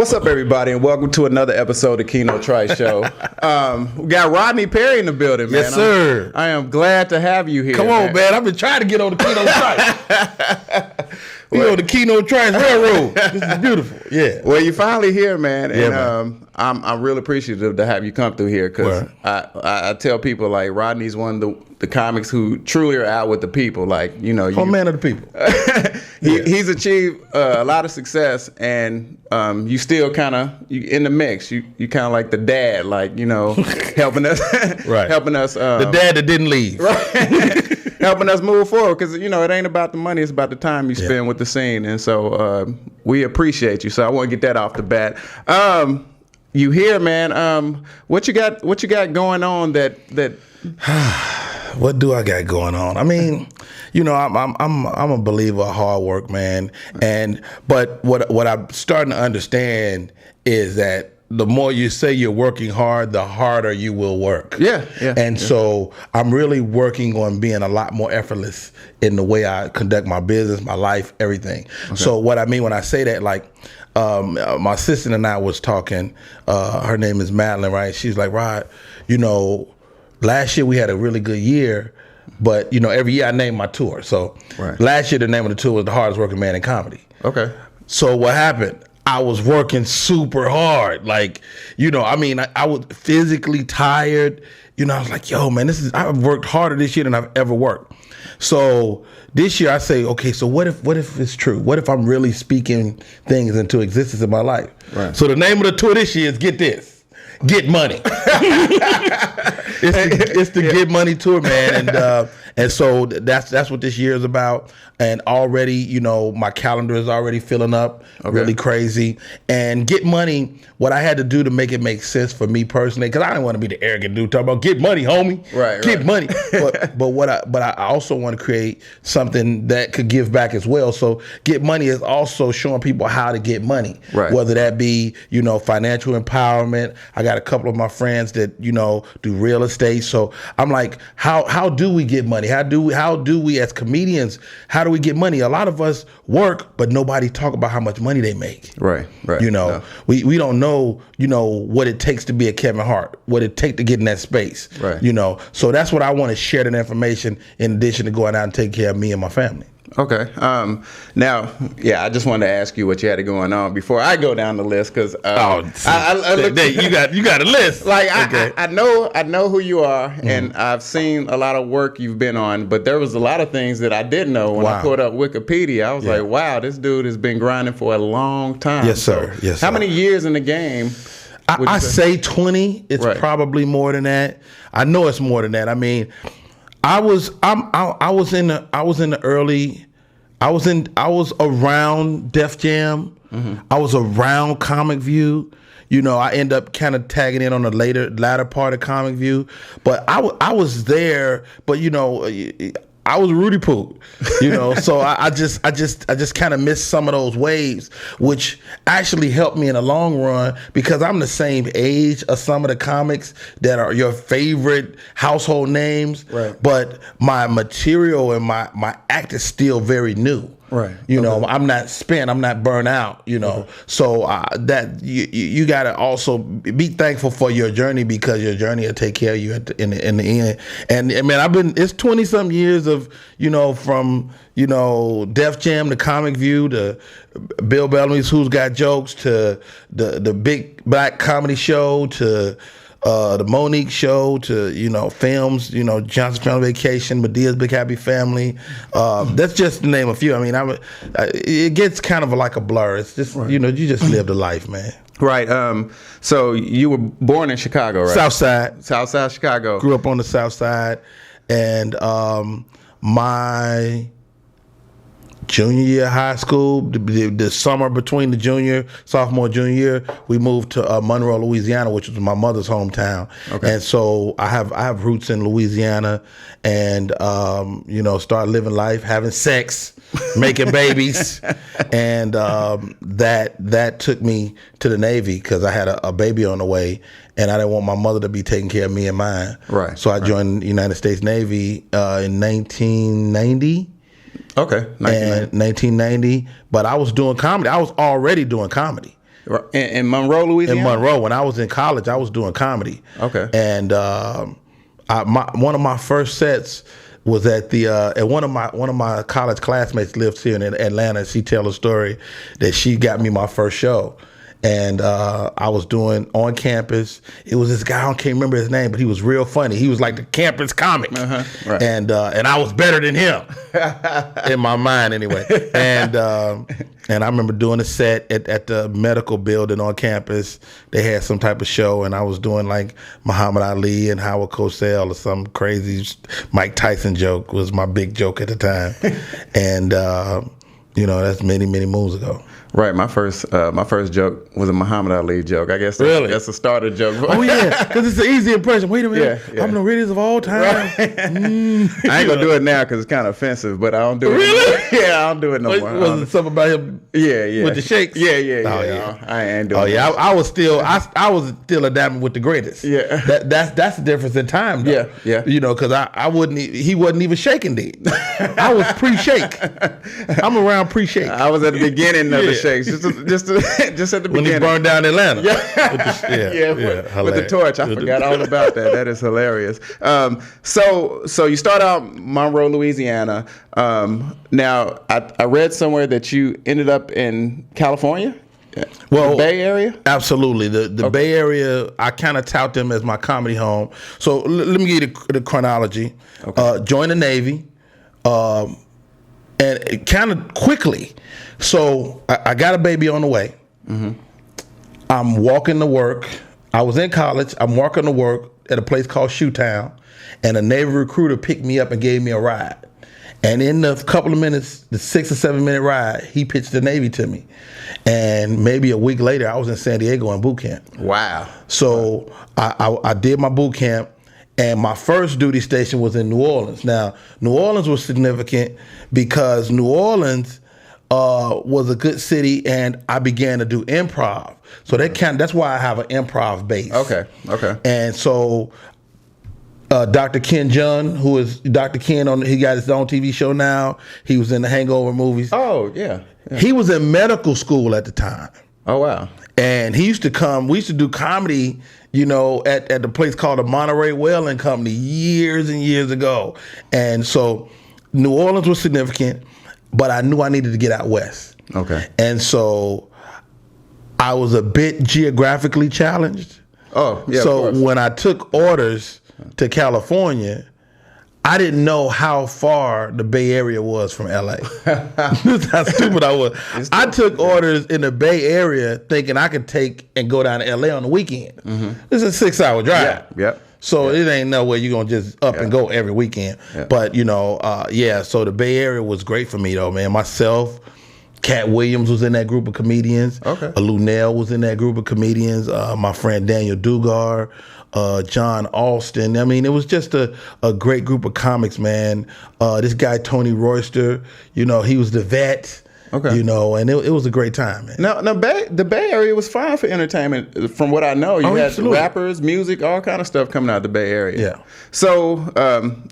What's up, everybody, and welcome to another episode of Keno Trice Show. We got Rodney Perry in the building, man. Yes, sir. I am glad to have you here. Come on, man. I've been trying to get on the Keno Trice. We on the Keno Trice Railroad. This is beautiful. Yeah. Well, you're finally here, man. And Yeah, man. I'm real appreciative to have you come through here because I tell people, like, Rodney's one of the comics who truly are out with the people. Like, you know. I'm a man of the people. He's achieved a lot of success, and you still kind of in the mix. You kind of like the dad, like, you know, helping us, Right. helping us. The dad that didn't leave. Right. Helping us move forward, because, you know, it ain't about the money, it's about the time you spend with the scene. And so we appreciate you. So I want to get that off the bat. You here, man. What you got going on that What do I got going on? I mean, you know, I'm a believer of hard work, man. But what I'm starting to understand is that the more you say you're working hard, the harder you will work. Yeah. So I'm really working on being a lot more effortless in the way I conduct my business, my life, everything. Okay. So what I mean when I say that, like, my assistant and I was talking, her name is Madeline, right? She's like, Rod, you know, last year we had a really good year, but, you know, every year I name my tour. So last year the name of the tour was The Hardest Working Man in Comedy. Okay. So what happened? I was working super hard. Like, you know, I mean, I was physically tired. You know, I was like, yo, man, I've worked harder this year than I've ever worked. So this year I say, okay, so what if it's true? What if I'm really speaking things into existence in my life? Right. So the name of the tour this year is, get this, Get Money. It's the Get Money tour, man. And so that's what this year is about. And already, you know, my calendar is already filling up, really crazy. And Get Money, what I had to do to make it make sense for me personally, because I didn't want to be the arrogant dude talking about get money, homie. Get money. But I also want to create something that could give back as well. So Get Money is also showing people how to get money, whether that be, you know, financial empowerment. I got a couple of my friends that, you know, do real estate. So I'm like, how do we get money? How do we as comedians, how do we get money? A lot of us work, but nobody talk about how much money they make. Right. You know, we don't know, you know, what it takes to be a Kevin Hart, what it takes to get in that space. Right. You know, so that's what I want to share, that information, in addition to going out and taking care of me and my family. Okay. Now, I just wanted to ask you what you had going on before I go down the list, because you got a list. Like, I know who you are, and I've seen a lot of work you've been on, but there was a lot of things that I didn't know when I pulled up Wikipedia. I was like, wow, this dude has been grinding for a long time. Yes, sir. So how many years in the game? I say 20. It's probably more than that. I know it's more than that. I mean, I was around Def Jam. I was around Comic View. You know, I end up kind of tagging in on the latter part of Comic View, but I was there. But, you know, I was Rudy Poo, you know, so I just kind of missed some of those waves, which actually helped me in the long run, because I'm the same age as some of the comics that are your favorite household names, but my material and my act is still very new. Right. You know, I'm not spent. I'm not burnt out, you know. So that you got to also be thankful for your journey, because your journey will take care of you in the end. And I mean, it's 20 some years of, you know, from, you know, Def Jam to Comic View to Bill Bellamy's Who's Got Jokes to the Big Black Comedy Show to the Monique Show to, you know, films, you know, Johnson Family Vacation, Medea's Big Happy Family. That's just to name a few. I mean, it gets kind of like a blur. It's just, you know, you just live the life, man. Right. So you were born in Chicago, right? Southside Chicago. Grew up on the South Side. And my junior year of high school, the summer between the sophomore, junior year, we moved to Monroe, Louisiana, which was my mother's hometown. And so I have roots in Louisiana, and you know, started living life, having sex, making babies, and that took me to the Navy, because I had a baby on the way, and I didn't want my mother to be taking care of me and mine. Right. So I joined the United States Navy in 1990. Okay, 1990. But I was doing comedy. I was already doing comedy. In Monroe, Louisiana? In Monroe. When I was in college, I was doing comedy. Okay. And one of my first sets was at the and one of my college classmates lives here in Atlanta. She tell a story that she got me my first show. And I was doing on campus. It was this guy, I can't remember his name, but he was real funny. He was like the campus comic. Right. And I was better than him in my mind anyway. And I remember doing a set at the medical building on campus. They had some type of show, and I was doing like Muhammad Ali and Howard Cosell or some crazy Mike Tyson joke was my big joke at the time. And that's many, many moons ago. Right, my first joke was a Muhammad Ali joke. I guess that's a starter joke. Oh yeah, because it's an easy impression. Wait a minute, yeah. I'm the greatest of all time. Right. I ain't gonna do it now because it's kind of offensive, but I don't do it. Really? Yeah, I don't do it no more. Was it something about him? Yeah. With the shakes? Yeah. Oh yeah. I ain't doing. Oh yeah, I was still a diamond with the greatest. Yeah. That's the difference in time. Though. Yeah. Because he wasn't even shaking then. I was pre-shake. I'm around pre-shake. I was at the beginning of the shakes, just at the beginning. When he burned down Atlanta. With the torch. I forgot all about that. That is hilarious. So you start out Monroe, Louisiana. Now I read somewhere that you ended up in California. Well, the Bay Area? Absolutely. The Bay Area, I kind of tout them as my comedy home. So let me give you the chronology. Okay. Joined the Navy, and kind of quickly. So I got a baby on the way. Mm-hmm. I'm walking to work. I was in college. I'm walking to work at a place called Shoetown, and a Navy recruiter picked me up and gave me a ride. And in a couple of minutes, the 6 or 7 minute ride, he pitched the Navy to me. And maybe a week later, I was in San Diego in boot camp. Wow. So I did my boot camp, and my first duty station was in New Orleans. Now, New Orleans was significant because New Orleans was a good city, and I began to do improv. So that's why I have an improv base. Okay. And so Dr. Ken Jun, who is Dr. Ken, he got his own TV show now. He was in the Hangover movies. Oh, yeah. He was in medical school at the time. Oh, wow. And he used to come, we used to do comedy, at the place called the Monterey Whaling Company years and years ago. And so New Orleans was significant, but I knew I needed to get out west. Okay. And so I was a bit geographically challenged. Oh, yeah. So when I took orders to California, I didn't know how far the Bay Area was from LA. That's how stupid I was. I took orders in the Bay Area thinking I could take and go down to LA on the weekend. Mm-hmm. This is a 6-hour drive. Yeah. So it ain't no way you're going to just up and go every weekend. Yeah. But, so the Bay Area was great for me, though, man. Myself, Cat Williams was in that group of comedians. Okay. Lou Nell was in that group of comedians. My friend Daniel Dugar, John Alston. I mean, it was just a great group of comics, man. This guy, Tony Royster, he was the vet. Okay. And it was a great time, man. Now the Bay Area was fine for entertainment. From what I know, you had absolutely. Rappers, music, all kind of stuff coming out of the Bay Area. Yeah. So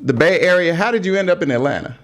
the Bay Area, how did you end up in Atlanta?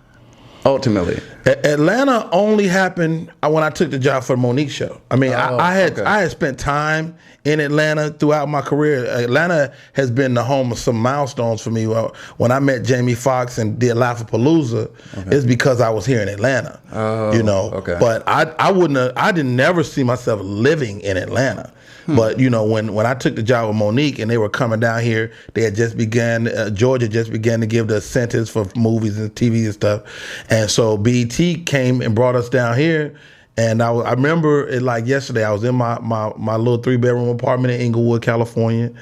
Ultimately, Atlanta only happened when I took the job for the Monique show. I mean, I had spent time in Atlanta throughout my career. Atlanta has been the home of some milestones for me. When I met Jamie Foxx and did Laugh-A-Palooza, it's because I was here in Atlanta. Okay. But I didn't never see myself living in Atlanta. But when I took the job with Monique and they were coming down here, they had just Georgia just began to give the incentives for movies and TV and stuff, and so BET came and brought us down here. And I remember it like yesterday. I was in my little 3-bedroom apartment in Inglewood, California,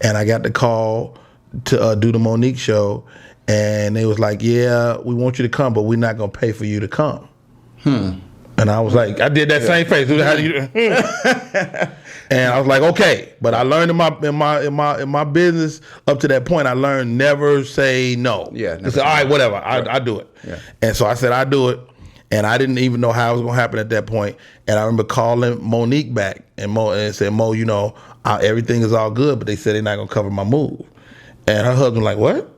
and I got the call to do the Monique show, and they was like, "Yeah, we want you to come, but we're not gonna pay for you to come." And I was like, I did that same face. How do you? And I was like, okay. But I learned in my business up to that point, I learned never say no. Yeah. I said, all right, whatever, I do it. Yeah. And so I said, I do it. And I didn't even know how it was gonna happen at that point. And I remember calling Monique back and said, Mo, everything is all good, but they said they're not gonna cover my move. And her husband like, what?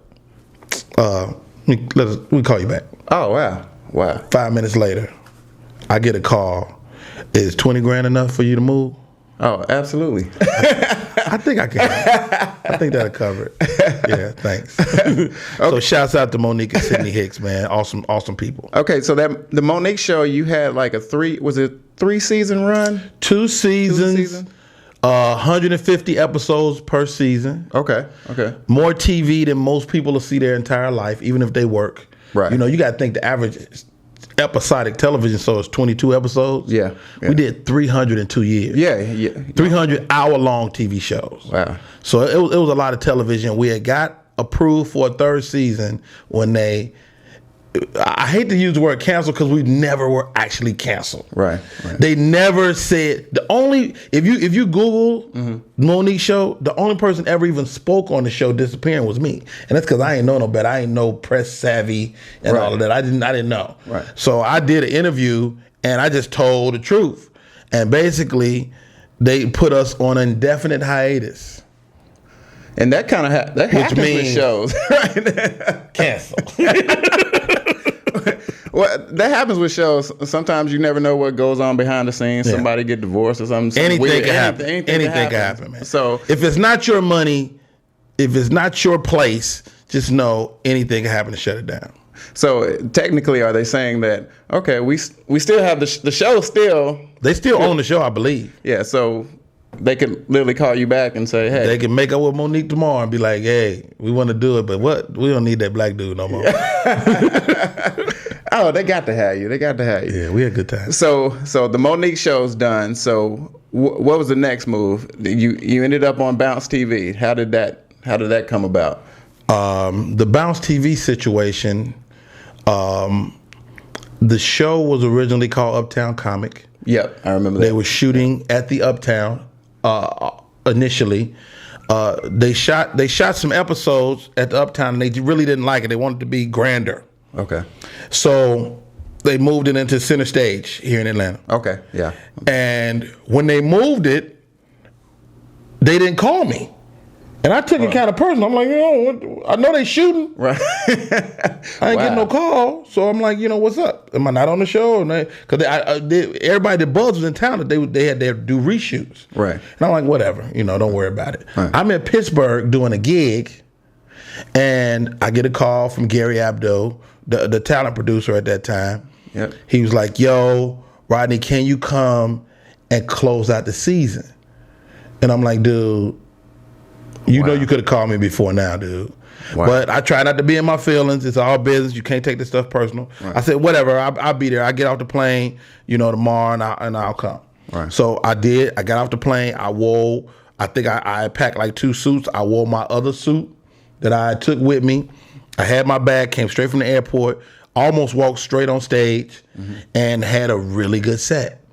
We call you back. Oh wow. 5 minutes later, I get a call. Is $20,000 enough for you to move? Oh, absolutely. I think I can. I think that'll cover it. Yeah, thanks. So shouts out to Monique and Sydney Hicks, man. Awesome people. Okay, so the Monique show, you had like a 3-season run? 2 seasons. 150 episodes per season. Okay. More TV than most people will see their entire life, even if they work. Right. You know, you got to think the average episodic television show is 22 episodes. Yeah. We did 302 years. Yeah. 300 hour-long TV shows. Wow. So it was a lot of television. We had got approved for a 3rd season when I hate to use the word cancel because we never were actually canceled. Right. They never said if you Google Monique show, the only person ever even spoke on the show disappearing was me, and that's because I ain't know no better. I ain't no press savvy and all of that. I didn't know. Right. So I did an interview and I just told the truth, and basically they put us on an indefinite hiatus. And that kind of happens with shows, right? Cancel. Well, that happens with shows. Sometimes you never know what goes on behind the scenes. Yeah. Somebody get divorced or something. Anything can happen. Anything can happen, man. So if it's not your money, if it's not your place, just know anything can happen to shut it down. So technically, are they saying that, okay, we still have the show still? They still own the show, I believe. Yeah, so they could literally call you back and say, hey. They can make up with Monique tomorrow and be like, hey, we want to do it, but we don't need that black dude no more. Oh, they got to have you. Yeah, we had a good time. So the Monique show's done. So what was the next move? You ended up on Bounce TV. How did that come about? The Bounce TV situation, the show was originally called Uptown Comic. Yep, I remember that. They were shooting at the Uptown initially. They shot some episodes at the Uptown, and they really didn't like it. They wanted it to be grander. Okay. So they moved it into Center Stage here in Atlanta. Okay, yeah. And when they moved it, they didn't call me. And I took it kind of personal. I'm like, I know they shooting. Right. I ain't getting no call. So I'm like, what's up? Am I not on the show? Because everybody that Buzz was in town, they had to do reshoots. Right. And I'm like, whatever. Don't worry about it. Right. I'm in Pittsburgh doing a gig, and I get a call from Gary Abdo, the talent producer at that time. Yep. He was like, yo, Rodney, can you come and close out the season? And I'm like, dude, know you could have called me before now, dude. Wow. But I try not to be in my feelings. It's all business. You can't take this stuff personal. Right. I said, whatever, I'll be there. I get off the plane, tomorrow, and I'll come. Right. So I did. I got off the plane. I think I packed like 2 suits. I wore my other suit that I took with me. I had my bag, came straight from the airport, almost walked straight on stage, and had a really good set.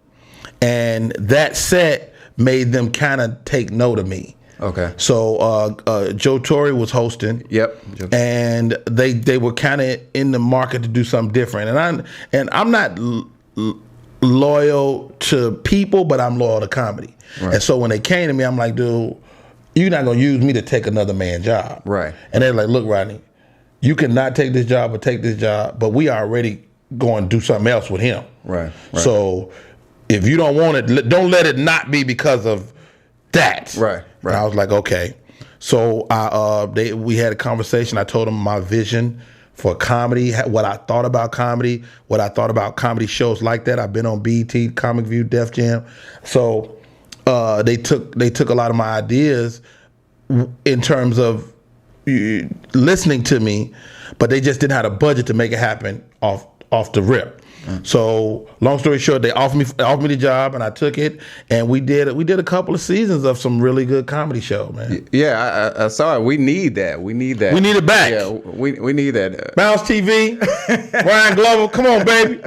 And that set made them kind of take note of me. Okay. So Joe Torre was hosting. Yep. And they were kind of in the market to do something different. And I'm not loyal to people, but I'm loyal to comedy. Right. And so when they came to me, I'm like, dude, you're not gonna use me to take another man's job. Right. And they're like, look, Rodney, you cannot take this job or take this job, but we are already going to do something else with him. Right. So if you don't want it, don't let it not be because of that. Right. And I was like, okay. So we had a conversation. I told him my vision for comedy, what I thought about comedy, what I thought about comedy shows like that. I've been on BET, Comic View, Def Jam. So they took a lot of my ideas in terms of listening to me, but they just didn't have a budget to make it happen off the rip. So long story short, they offered me the job, and I took it, and we did a couple of seasons of some really good comedy show, man. Yeah, I saw it. We need that. We need that. We need it back. Yeah, we need that. Bounce TV, Ryan Glover, come on, baby.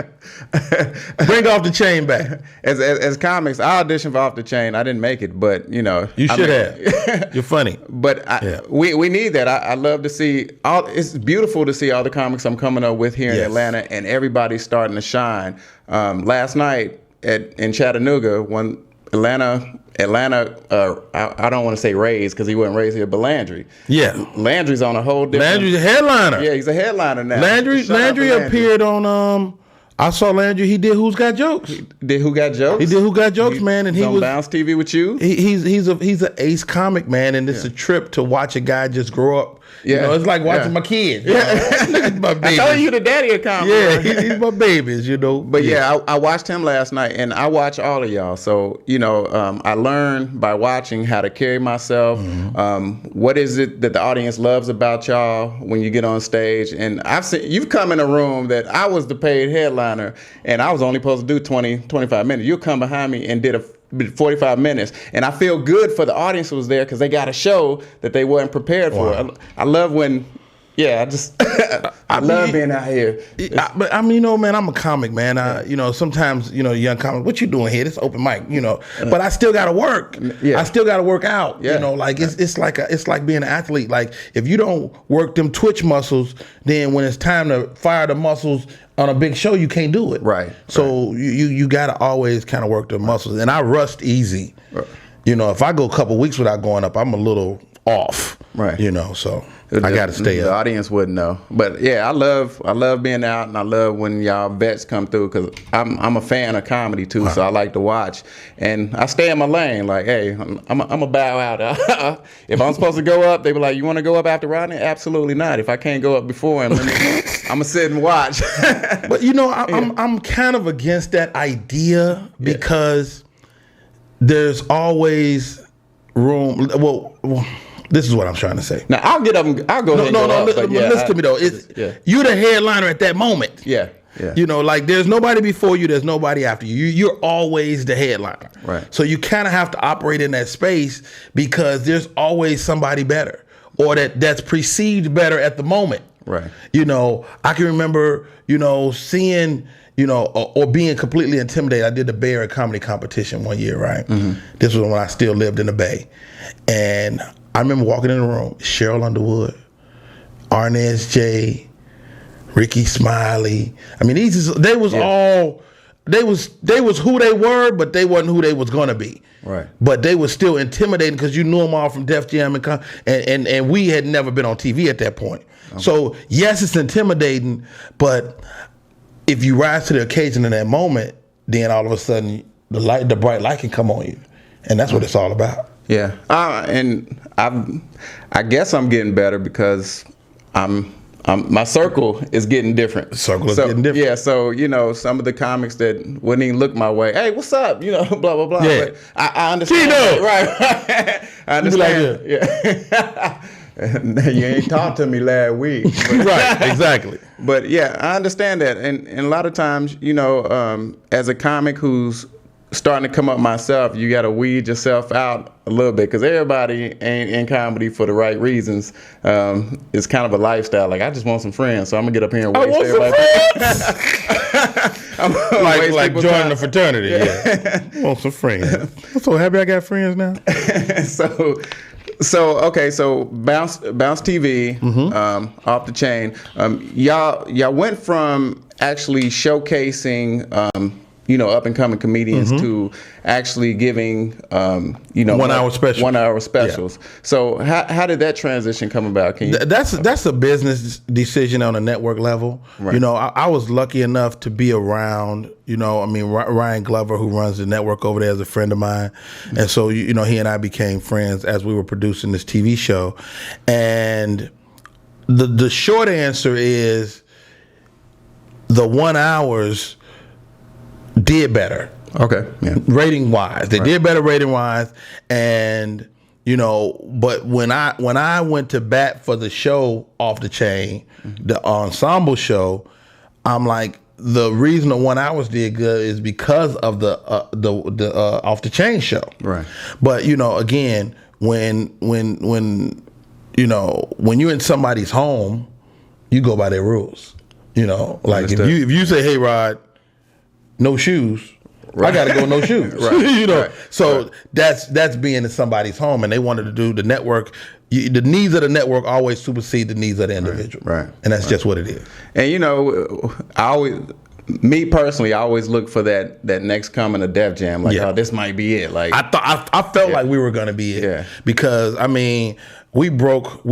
Bring Off the Chain back. As comics, I auditioned for Off the Chain. I didn't make it, but you should have. You're funny. But we need that. I love to see it's beautiful to see all the comics I'm coming up with here in Atlanta, and everybody's starting to shine. Last night in Chattanooga, when Atlanta, I don't want to say raised because he wasn't raised here, but Landry. Yeah. Landry's on a whole different... Landry's a headliner. Yeah, he's a headliner now. Landry appeared on I saw Landry. He did Who's Got Jokes. Did Who Got Jokes? He did Who Got Jokes, man, and he on was Bounce TV with you. He's an ace comic, man, and it's a trip to watch a guy just grow up. Yeah. You know, it's like watching my kids. Yeah, my I told you the daddy of comedy. Yeah, he's my babies, you know. But I watched him last night, and I watch all of y'all. So I learned by watching how to carry myself. What is it that the audience loves about y'all when you get on stage? And I've seen you've come in a room that I was the paid headliner, and I was only supposed to do 20, 25 minutes. You'll come behind me and did a 45 minutes, and I feel good for the audience who was there because they got a show that they weren't prepared for. I love when, I love being out here. But I mean, man, I'm a comic, man. Sometimes, young comic, what you doing here? This open mic, But I still got to work. Yeah. I still got to work out. Yeah. It's like being an athlete. Like if you don't work them twitch muscles, then when it's time to fire the muscles on a big show, you can't do it. Right. So you got to always kind of work the muscles. And I rust easy. Right. If I go a couple weeks without going up, I'm a little off. Right. So I got to stay up. The audience wouldn't know. But yeah, I love being out, and I love when y'all vets come through because I'm a fan of comedy too, so I like to watch. And I stay in my lane. Like, hey, I'm a bow out. If I'm supposed to go up, they be like, you want to go up after Rodney? Absolutely not. If I can't go up before him, I'm gonna sit and watch. But I'm kind of against that idea because there's always room. Well, this is what I'm trying to say. Now I'll get up. I'll go. Listen to me though. You're the headliner at that moment. Yeah. Like there's nobody before you. There's nobody after you. You're always the headliner. Right. So you kind of have to operate in that space because there's always somebody better or that's perceived better at the moment. Right. I can remember, seeing, or being completely intimidated. I did the Bay Area comedy competition one year, right? Mm-hmm. This was when I still lived in the Bay. And I remember walking in the room, Cheryl Underwood, Arnez J, Ricky Smiley. I mean, they was who they were, but they wasn't who they was gonna be. Right. But they was still intimidating because you knew them all from Def Jam and we had never been on TV at that point. Okay. So yes, it's intimidating, but if you rise to the occasion in that moment, then all of a sudden the bright light can come on you, and that's what it's all about. Yeah, and I guess I'm getting better because my circle is getting different. Getting different. Yeah, so some of the comics that wouldn't even look my way. Hey, what's up? Blah blah blah. Yeah. But I understand. Keno. Right. I understand. Yeah. You ain't talked to me last week. Right. Exactly. But yeah, I understand that, and a lot of times, as a comic who's starting to come up myself, you got to weed yourself out a little bit because everybody ain't in comedy for the right reasons. It's kind of a lifestyle. Like, I just want some friends, so I'm gonna get up here and waste everybody. like joining the fraternity. Yeah. Want some friends. I'm so happy I got friends now. So Bounce TV, Off the Chain. Y'all went from actually showcasing up and coming comedians to actually giving 1 hour specials. 1 hour specials. Yeah. So how did that transition come about? That's a business decision on a network level. Right. I was lucky enough to be around. Ryan Glover, who runs the network over there, is a friend of mine, and so he and I became friends as we were producing this TV show. And the short answer is the 1 hours did better. Okay. Yeah. Rating wise. They did better rating wise. And but when I went to bat for the show Off the Chain, the ensemble show, I'm like, the reason the 1 hours did good is because of the Off the Chain show. Right. But again, when you're in somebody's home, you go by their rules. Like if you say, hey Rod, no shoes. Right. I gotta go no shoes. Right. Right. So that's being in somebody's home, and they wanted to do the network. The needs of the network always supersede the needs of the individual. Right. And that's just what it is. And me personally, I always look for that next coming of Def Jam. Like, oh, this might be it. Like I felt like we were gonna be it. Yeah. Because we broke.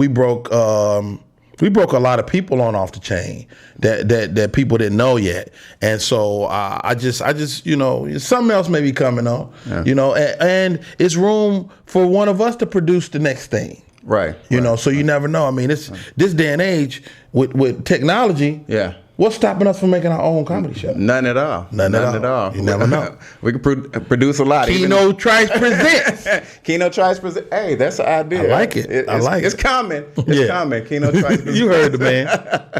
We broke a lot of people on off the chain that people didn't know yet, and so I just something else may be coming on, and it's room for one of us to produce the next thing, right? So you never know. I mean, it's this day and age with technology. Yeah. What's stopping us from making our own comedy show? None at all. None at all. You never know. We can produce a lot. Keno Trice presents. Keno Trice presents. Hey, that's an idea. I like it. It's coming. It's coming. Keno Trice presents. You heard the man.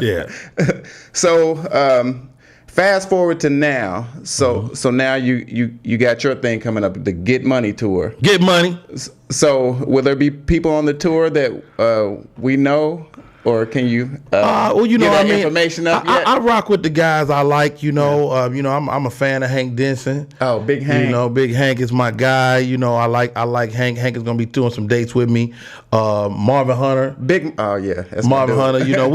Yeah. So fast forward to now. So now you got your thing coming up, the Get Money tour. Get Money. So will there be people on the tour that we know? Or can you information up yet? I rock with the guys I like, I'm a fan of Hank Denson. Oh, Big Hank. Big Hank is my guy. I like Hank. Hank is gonna be doing some dates with me. Marvin Hunter. That's Marvin Hunter.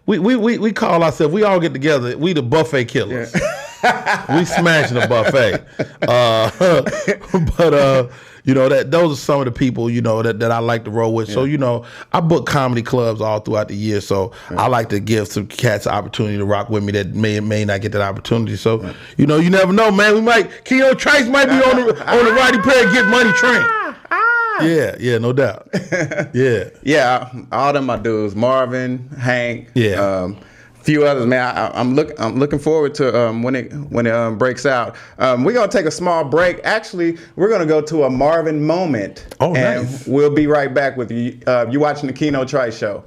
We call ourselves, we all get together, we the buffet killers. Yeah. We smashing the buffet. Those are some of the people, that I like to roll with. Yeah. So, I book comedy clubs all throughout the year. So I like to give some cats an opportunity to rock with me that may not get that opportunity. So, you never know, man. Keno Trice might be on the Rodney Perry Get Money train. Yeah, no doubt. Yeah. Yeah, all them my dudes, Marvin, Hank, few others, man. I'm looking forward to when it breaks out. We're gonna take a small break. Actually, we're gonna go to a Marvin moment. Oh, and nice. We'll be right back with you. You watching the Keno Trice Show.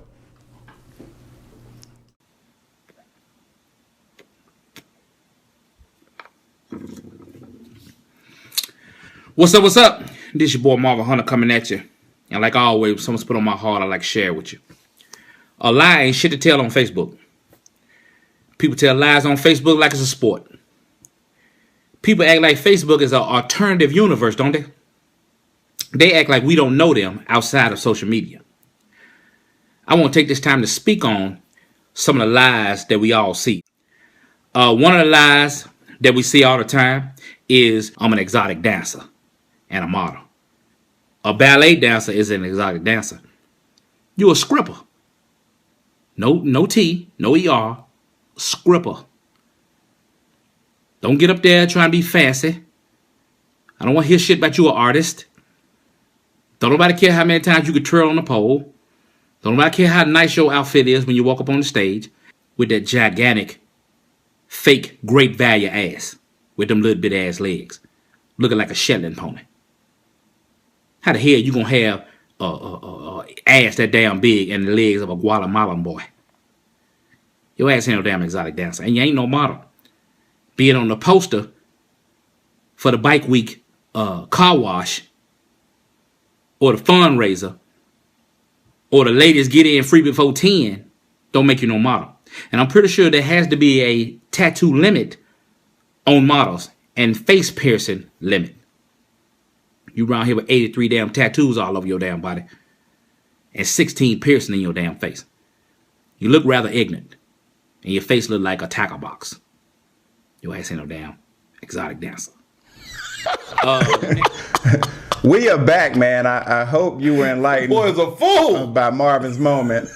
What's up? This your boy Marvin Hunter coming at you. And like always, someone's put on my heart, I like to share with you. A lie ain't shit to tell on Facebook. People tell lies on Facebook like it's a sport. People act like Facebook is an alternative universe, don't they? They act like we don't know them outside of social media. I want to take this time to speak on some of the lies that we all see. One of the lies that we see all the time is I'm an exotic dancer and a model. A ballet dancer is an exotic dancer. You're a scripper. No T, no ER. Scripper. Don't get up there trying to be fancy. I don't want to hear shit about you an artist. Don't nobody care how many times you could twirl on the pole. Don't nobody care how nice your outfit is when you walk up on the stage with that gigantic, fake, great value ass with them little bit ass legs, looking like a Shetland pony. How the hell you gonna have a ass that damn big and the legs of a Guatemalan boy? Your ass ain't no damn exotic dancer, and you ain't no model. Being on the poster for the Bike Week car wash, or the fundraiser, or the ladies get in free before 10, don't make you no model. And I'm pretty sure there has to be a tattoo limit on models and face piercing limit. You around here with 83 damn tattoos all over your damn body and 16 piercing in your damn face. You look rather ignorant. And your face look like a tackle box. Your ass ain't no damn exotic dancer. We are back, man. I hope you were enlightened. Boy's a fool by Marvin's moment.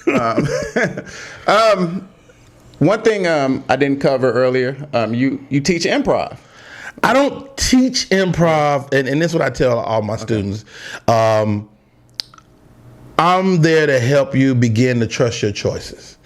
One thing I didn't cover earlier. You teach improv. I don't teach improv, and this is what I tell all my students. I'm there to help you begin to trust your choices,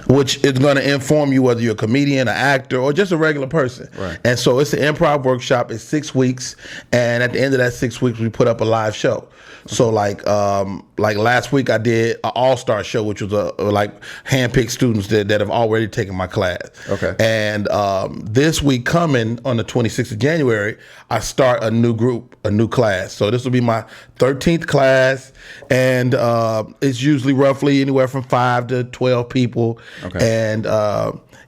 which is going to inform you whether you're a comedian, an actor, or just a regular person. Right. And so it's an improv workshop. It's 6 weeks, and at the end of that 6 weeks, we put up a live show. So like last week, I did an all-star show, which was like handpicked students that have already taken my class. Okay. And this week coming on the 26th of January, I start a new group, a new class. So this will be my 13th class, and it's usually roughly anywhere from 5 to 12 people. Okay. And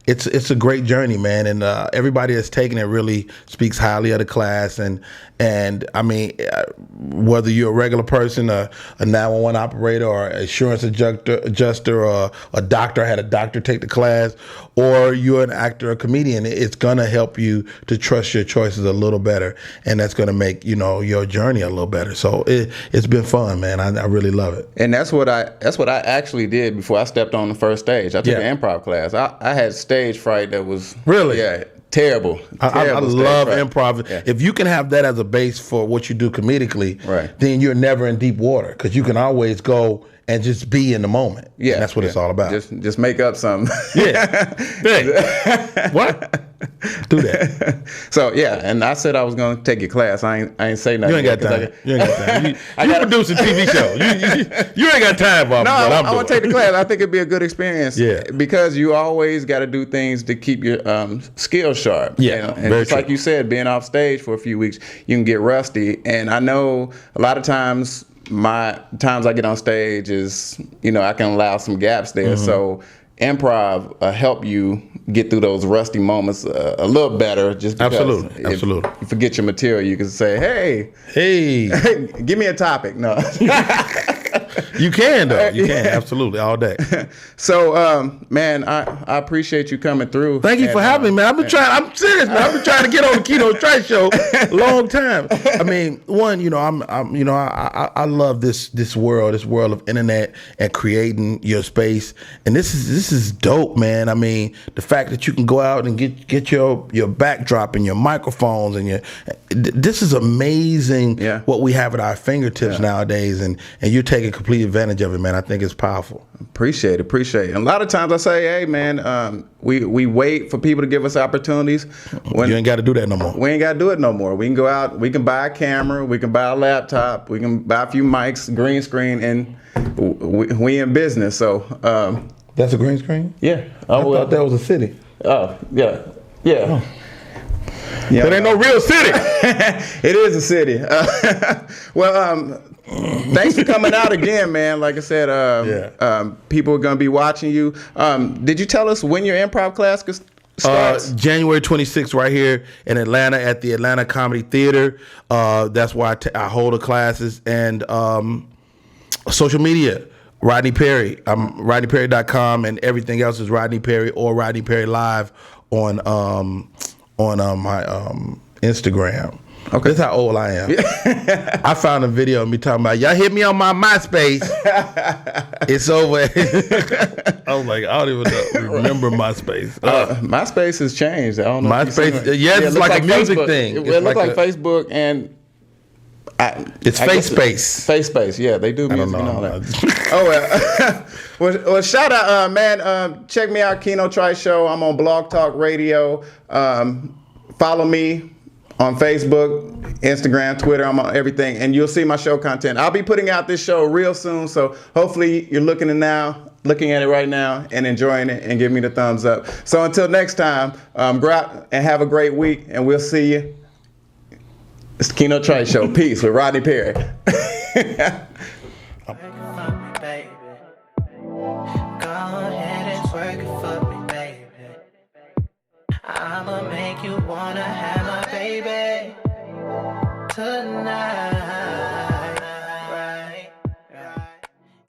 it's a great journey, man, and everybody that's taking it really speaks highly of the class. And I mean, whether you're a regular person, a 911 operator, or an insurance adjuster, or a doctor, had a doctor take the class, or you're an actor or comedian, it's gonna help you to trust your choices a little better, and that's gonna make your journey a little better. So it's been fun, man. I really love it. And that's what I actually did before I stepped on the first stage. I took an improv class. I had stage fright that was really terrible. I love improv. Yeah. If you can have that as a base for what you do comedically, then you're never in deep water, because you can always go and just be in the moment. Yeah, and that's what it's all about. Just make up something. Yeah. Hey. What? Do that. So and I said I was gonna take your class. I ain't say nothing. You ain't got time. You ain't got time. You produce a TV show. You ain't got time for no, I want to take the class. I think it'd be a good experience. Yeah. Because you always got to do things to keep your skills sharp. Yeah. And just like you said, being off stage for a few weeks, you can get rusty. And I know a lot of times my times I get on stage is, I can allow some gaps there. Mm-hmm. So improv help you get through those rusty moments a little better. Just because absolutely. If you forget your material, you can say, hey, give me a topic. No. You can, though. You can, absolutely, all day. So, man, I appreciate you coming through. Thank you for having me, man. I'm serious, man. I've been trying to get on the Keno Trice show a long time. I mean, I love this world of internet and creating your space, and this is dope, man. I mean, the fact that you can go out and get your backdrop and your microphones and this is amazing. Yeah. What we have at our fingertips nowadays, and you're taking complete advantage of it, man. I think it's powerful. Appreciate it. And a lot of times I say, hey, man, we wait for people to give us opportunities. You ain't got to do that no more. We ain't got to do it no more. We can go out, we can buy a camera, we can buy a laptop, we can buy a few mics, green screen, and we in business. So that's a green screen? Yeah. I thought that was a city. Oh, yeah. Oh. Yeah. That ain't no real city. It is a city. Thanks for coming out again, man. Like I said, people are going to be watching you. Did you tell us when your improv class starts? January 26th, right here in Atlanta at the Atlanta Comedy Theater. That's where I hold the classes. And social media, Rodney Perry. I'm RodneyPerry.com, and everything else is Rodney Perry or Rodney Perry Live on my Instagram. Okay. That's how old I am. I found a video of me talking about, y'all hit me on my MySpace. It's over. I was like, I don't even remember MySpace. MySpace has changed. I don't know. MySpace, it's like a music thing. It looks like Facebook, and it's FaceSpace. FaceSpace, yeah, they do music and all that. Well, shout out, man. Check me out, Keno Trice Show. I'm on Blog Talk Radio. Follow me on Facebook, Instagram, Twitter. I'm on everything, and you'll see my show content. I'll be putting out this show real soon, so hopefully you're looking at it right now and enjoying it and giving me the thumbs up. So until next time, go out and have a great week, and we'll see you. It's the Keno Trice Show. Peace with Rodney Perry. I'ma make you wanna have my baby tonight.